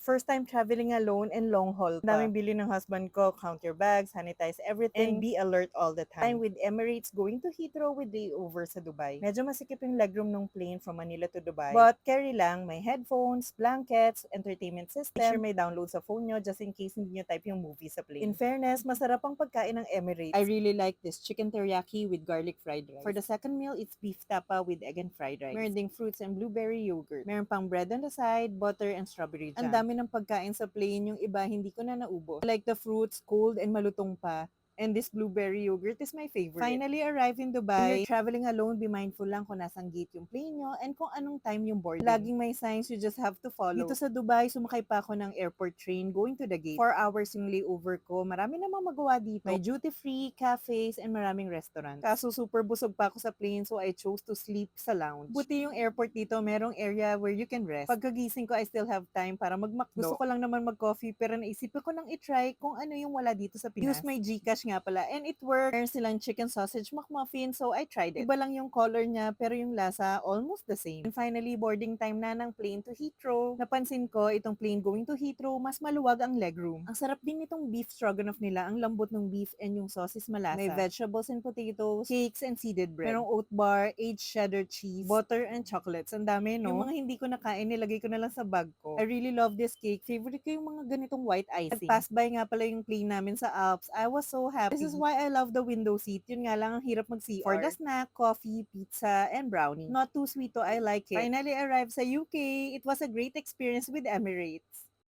First time traveling alone and long haul pa. Daming bili ng husband ko, count your bags, sanitize everything, and be alert all the time. With Emirates going to Heathrow with layover sa Dubai. Medyo masikip yung legroom ng plane from Manila to Dubai. But carry lang, may headphones, blankets, entertainment system. Make sure may download sa phone nyo just in case hindi nyo type yung movie sa plane. In fairness, masarap ang pagkain ng Emirates. I really like this chicken teriyaki with garlic fried rice. For the second meal, it's beef tapa with egg and fried rice. Meron ding fruits and blueberry yogurt. Meron pang bread on the side, butter, and strawberry jam. Ang dami ng pagkain sa plane, yung iba hindi ko na naubo. I like the fruits, cold and malutong pa. And this blueberry yogurt is my favorite. Finally arrived in Dubai. When you're traveling alone, be mindful lang kung nasang gate yung plane nyo and kung anong time yung boarding. Laging may signs, you just have to follow. Dito sa Dubai, sumakay pa ako ng airport train going to the gate. 4 hours yung layover ko. Marami namang magawa dito. May duty-free, cafes, and maraming restaurants. Kaso super busog pa ako sa plane, so I chose to sleep sa lounge. Buti yung airport dito, merong area where you can rest. Pagkagising ko, I still have time para mag-McDo. Gusto ko lang naman mag-coffee, pero naisip ko nang i-try kung ano yung wala dito sa Pinas. Use my Gcash nga pala, and it worked. Meron silang chicken sausage McMuffin, so I tried it. Iba lang yung color niya, pero yung lasa, almost the same. And finally, boarding time na ng plane to Heathrow. Napansin ko, itong plane going to Heathrow, mas maluwag ang legroom. Ang sarap din nitong beef stroganoff nila, ang lambot ng beef and yung sauces malasa. May vegetables and potatoes, cakes and seeded bread. Merong oat bar, aged cheddar cheese, butter and chocolates. Ang dami, no? Yung mga hindi ko nakain, nilagay ko na lang sa bag ko. I really love this cake. Favorite ko yung mga ganitong white icing. Nag-pass by nga pala yung plane namin sa Alps. I was so happy. This is why I love the window seat. Yun nga lang, ang hirap mag-CR. For the snack, coffee, pizza, and brownie. Not too sweet to I like it. Finally arrived sa UK. It was a great experience with Emirates.